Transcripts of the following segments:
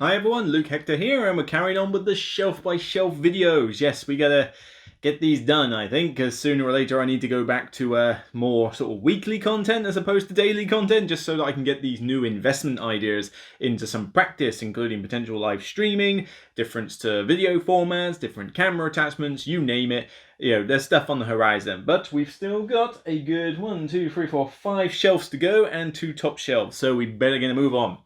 Hi everyone, Luke Hector here, and we're carrying on with the shelf by shelf videos. Yes, we gotta get these done, I think, because sooner or later I need to go back to more sort of weekly content as opposed to daily content, just so that I can get these new investment ideas into some practice, including potential live streaming, difference to video formats, different camera attachments, you name it. You know, there's stuff on the horizon, but we've still got a good 5 shelves to go and 2 top shelves, so we better get a move on.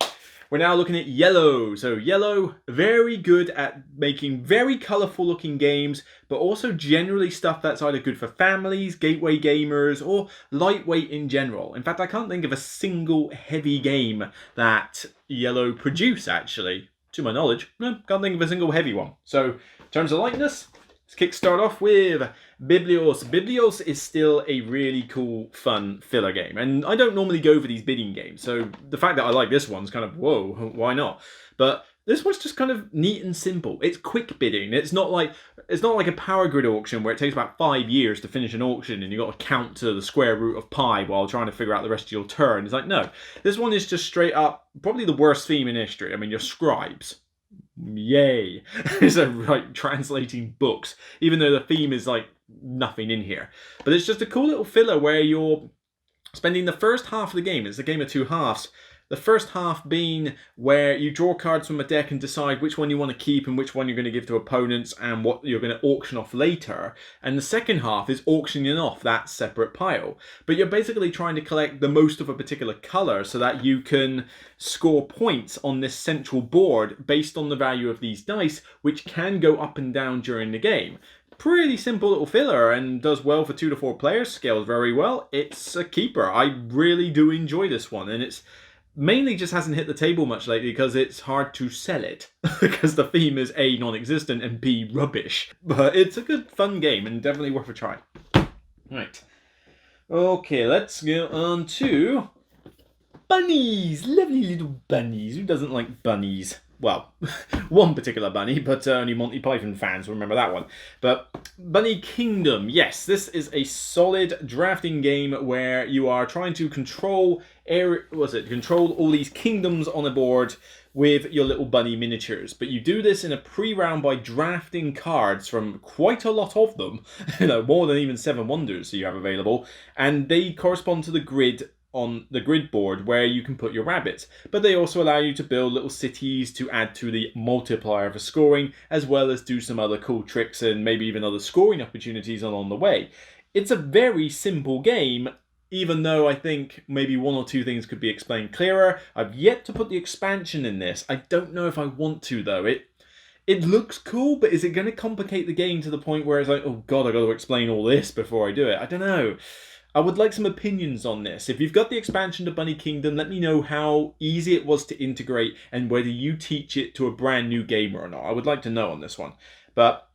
We're now looking at yellow. So yellow, very good at making very colourful looking games, but also generally stuff that's either good for families, gateway gamers, or lightweight in general. In fact, I can't think of a single heavy game that yellow produce, actually. To my knowledge, no, can't think of a single heavy one. So in terms of lightness, let's kickstart off with Biblios. Biblios is still a really cool, fun filler game. And I don't normally go for these bidding games. So the fact that I like this one's kind of, whoa, why not? But this one's just kind of neat and simple. It's quick bidding. It's not like a power grid auction where it takes about 5 years to finish an auction and you've got to count to the square root of pi while trying to figure out the rest of your turn. It's like, no. This one is just straight up, probably the worst theme in history. I mean, your scribes. Yay. It's like translating books, even though the theme is like nothing in here. But it's just a cool little filler where you're spending the first half of the game. It's a game of 2 halves. The first half being where you draw cards from a deck and decide which one you want to keep and which one you're going to give to opponents and what you're going to auction off later. And the second half is auctioning off that separate pile. But you're basically trying to collect the most of a particular colour so that you can score points on this central board based on the value of these dice, which can go up and down during the game. Pretty simple little filler and does well for 2 to 4 players, scales very well. It's a keeper. I really do enjoy this one, and it's mainly just hasn't hit the table much lately because it's hard to sell it because the theme is A, non-existent, and B, rubbish. But it's a good fun game and definitely worth a try. Right. Okay, let's go on to bunnies. Lovely little bunnies. Who doesn't like bunnies? Well, one particular bunny, but only Monty Python fans remember that one. But Bunny Kingdom, yes, this is a solid drafting game where you are trying to control all these kingdoms on a board with your little bunny miniatures. But you do this in a pre-round by drafting cards from quite a lot of them, more than even 7 wonders you have available, and they correspond to the grid on the grid board where you can put your rabbits, but they also allow you to build little cities to add to the multiplier for scoring, as well as do some other cool tricks and maybe even other scoring opportunities along the way. It's a very simple game, even though I think maybe 1 or 2 things could be explained clearer. I've yet to put the expansion in this. I don't know if I want to though. It looks cool, but is it going to complicate the game to the point where it's like, oh god, I got to explain all this before I do it? I don't know. I would like some opinions on this. If you've got the expansion to Bunny Kingdom, let me know how easy it was to integrate and whether you teach it to a brand new gamer or not. I would like to know on this one. But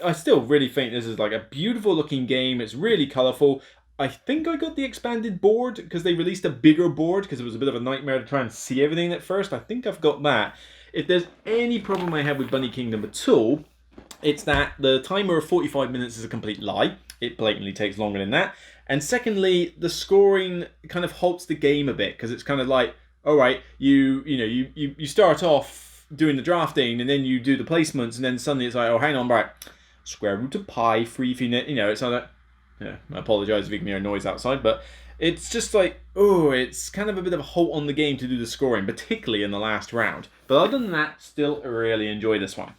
I still really think this is like a beautiful looking game. It's really colourful. I think I got the expanded board because they released a bigger board because it was a bit of a nightmare to try and see everything at first. I think I've got that. If there's any problem I have with Bunny Kingdom at all, it's that the timer of 45 minutes is a complete lie. It blatantly takes longer than that. And secondly, the scoring kind of halts the game a bit because it's kind of like, all right, you start off doing the drafting and then you do the placements and then suddenly it's like, oh, hang on, right, square root of pi, 3 finite, it's like, I apologise if you can hear a noise outside, but it's just like, oh, it's kind of a bit of a halt on the game to do the scoring, particularly in the last round. But other than that, still really enjoy this one.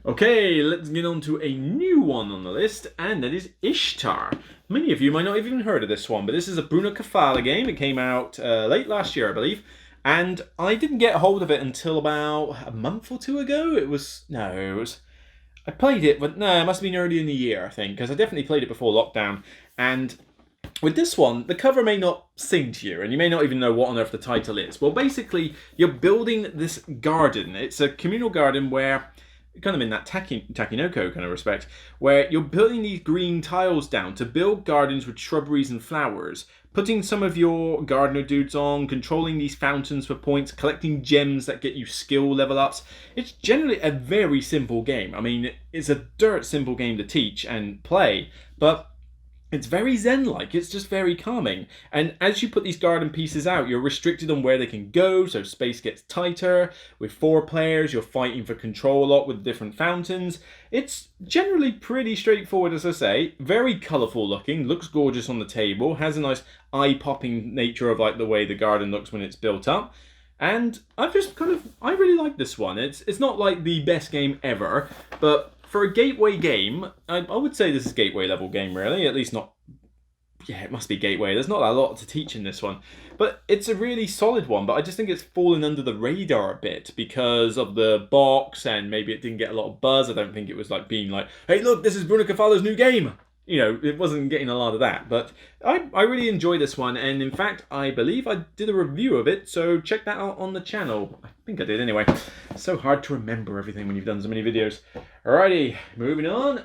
Okay, let's get on to a new one on the list, and that is Ishtar. Many of you might not have even heard of this one, but this is a Bruno Cafala game. It came out late last year, I believe, and I didn't get hold of it until about a month or 2 ago. I played it, but no, it must have been early in the year, I think, because I definitely played it before lockdown. And with this one, the cover may not sing to you, and you may not even know what on earth the title is. Well, basically, you're building this garden. It's a communal garden where, kind of in that Takinoko kind of respect, where you're building these green tiles down to build gardens with shrubberies and flowers, putting some of your gardener dudes on, controlling these fountains for points, collecting gems that get you skill level ups. It's generally a very simple game. I mean, it's a dirt simple game to teach and play, but It's very zen-like, it's just very calming. And as you put these garden pieces out, you're restricted on where they can go, so space gets tighter. With 4 players, you're fighting for control a lot with different fountains. It's generally pretty straightforward, as I say. Very colourful looking, looks gorgeous on the table, has a nice eye-popping nature of like the way the garden looks when it's built up. And I really like this one. It's not like the best game ever, but for a gateway game, I would say this is gateway level game, really. At least not... Yeah, it must be gateway. There's not a lot to teach in this one. But it's a really solid one, but I just think it's fallen under the radar a bit because of the box, and maybe it didn't get a lot of buzz. I don't think it was like being like, hey, look, this is Bruno Cavallo's new game. You know, it wasn't getting a lot of that. But I really enjoy this one, and in fact, I believe I did a review of it, so check that out on the channel. I think I did anyway. It's so hard to remember everything when you've done so many videos. Alrighty, moving on.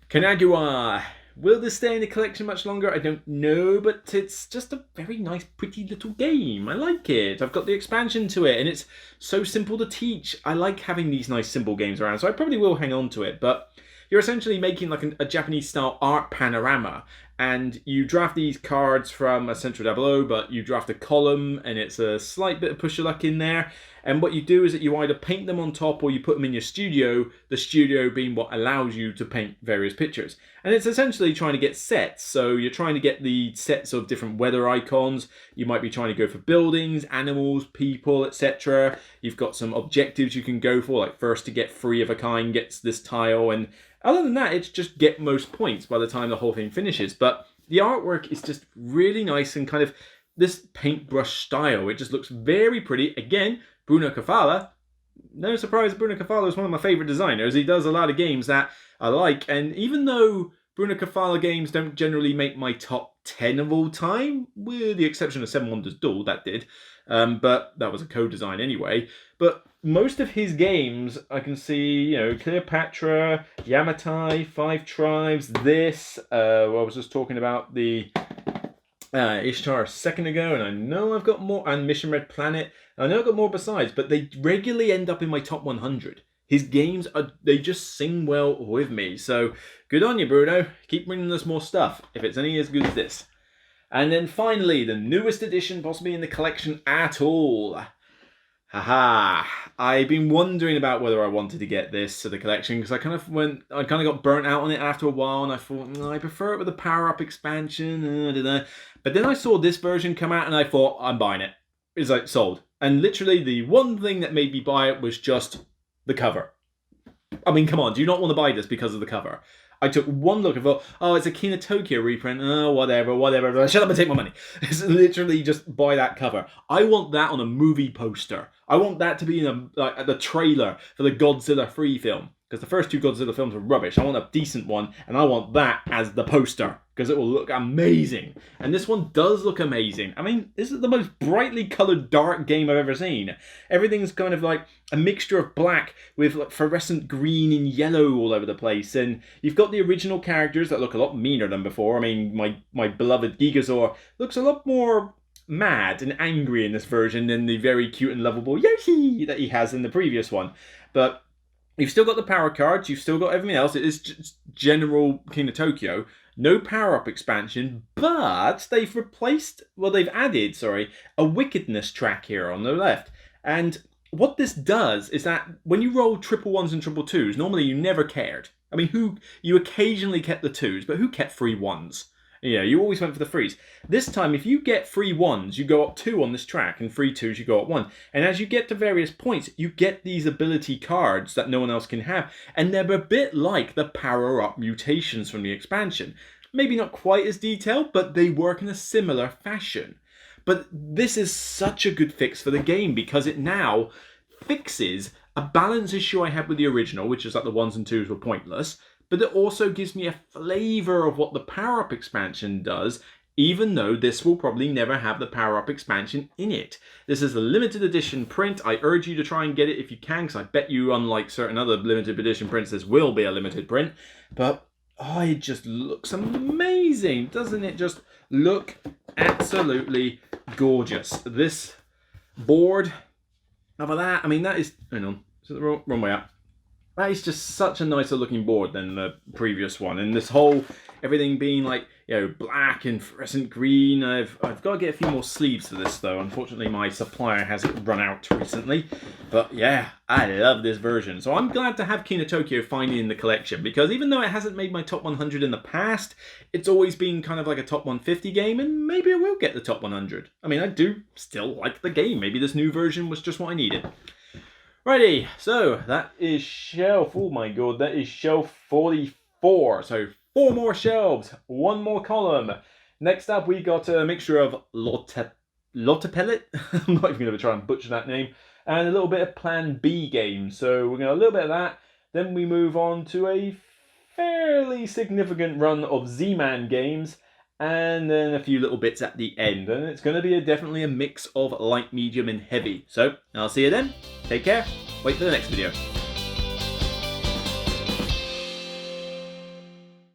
Kanagawa. Will this stay in the collection much longer? I don't know, but it's just a very nice, pretty little game. I like it. I've got the expansion to it, and it's so simple to teach. I like having these nice, simple games around, so I probably will hang on to it, but you're essentially making like a Japanese-style art panorama, and you draft these cards from a central tableau, but you draft a column, and it's a slight bit of push your luck in there. And what you do is that you either paint them on top or you put them in your studio, the studio being what allows you to paint various pictures. And it's essentially trying to get sets. So you're trying to get the sets of different weather icons. You might be trying to go for buildings, animals, people, etc. You've got some objectives you can go for, like first to get 3 of a kind gets this tile. And other than that, it's just get most points by the time the whole thing finishes. But the artwork is just really nice and kind of this paintbrush style. It just looks very pretty. Again, Bruno Cavallo. No surprise, Bruno Cavallo is one of my favourite designers. He does a lot of games that I like. And even though Bruno Cavallo games don't generally make my top 10 of all time, with the exception of 7 Wonders Duel, that did. But that was a co-design anyway. But most of his games, I can see, you know, Cleopatra, Yamatai, 5 Tribes, this. I was just talking about the Ishtar a second ago, and I know I've got more, and Mission Red Planet. I know I've got more besides, but they regularly end up in my top 100. His games, they just sing well with me. So good on you, Bruno. Keep bringing us more stuff, if it's any as good as this. And then finally, the newest edition possibly in the collection at all. Haha. I've been wondering about whether I wanted to get this to the collection because I kind of got burnt out on it after a while, and I thought, I prefer it with a power-up expansion. I don't know. But then I saw this version come out and I thought, I'm buying it. It's like sold. And literally the one thing that made me buy it was just the cover. I mean, come on, do you not want to buy this because of the cover? I took one look and thought, oh, it's a Kina Tokyo reprint. Oh, whatever. Shut up and take my money. It's literally just buy that cover. I want that on a movie poster. I want that to be in the trailer for the Godzilla 3 film. Because the first 2 Godzilla films were rubbish. I want a decent one, and I want that as the poster. Because it will look amazing. And this one does look amazing. I mean, this is the most brightly coloured dark game I've ever seen. Everything's kind of like a mixture of black with like fluorescent green and yellow all over the place. And you've got the original characters that look a lot meaner than before. I mean, my beloved Gigazor looks a lot more mad and angry in this version than the very cute and lovable Yoshi that he has in the previous one. But you've still got the power cards, you've still got everything else. It is just general King of Tokyo. No power-up expansion, but they've added, a wickedness track here on the left. And what this does is that when you roll 111s and 222s, normally you never cared. I mean, you occasionally kept the 2s, but who kept 3 1s? You know, you always went for the 3s. This time, if you get 3 1s, you go up 2 on this track, and 3 2s, you go up 1. And as you get to various points, you get these ability cards that no one else can have. And they're a bit like the power-up mutations from the expansion. Maybe not quite as detailed, but they work in a similar fashion. But this is such a good fix for the game, because it now fixes a balance issue I had with the original, which is that the 1s and 2s were pointless. But it also gives me a flavour of what the power-up expansion does, even though this will probably never have the power-up expansion in it. This is a limited edition print. I urge you to try and get it if you can, because I bet you, unlike certain other limited edition prints, this will be a limited print. But it just looks amazing. Doesn't it just look absolutely gorgeous? This board, over that, I mean, that is, hang on, is it the wrong way up? That is just such a nicer looking board than the previous one. And this whole, everything being like, you know, black and fluorescent green. I've got to get a few more sleeves for this though. Unfortunately, my supplier has run out recently. But yeah, I love this version. So I'm glad to have King of Tokyo finally in the collection, because even though it hasn't made my top 100 in the past, it's always been kind of like a top 150 game, and maybe it will get the top 100. I mean, I do still like the game. Maybe this new version was just what I needed. Righty, so that is shelf, oh my god, that is shelf 44. So 4 more shelves, 1 more column. Next up, we got a mixture of Lotte Pellet. I'm not even going to try and butcher that name. And a little bit of Plan B games. So we're going to have a little bit of that. Then we move on to a fairly significant run of Z-Man games. And then a few little bits at the end. And it's going to be definitely a mix of light, medium, and heavy. So I'll see you then. Take care. Wait for the next video.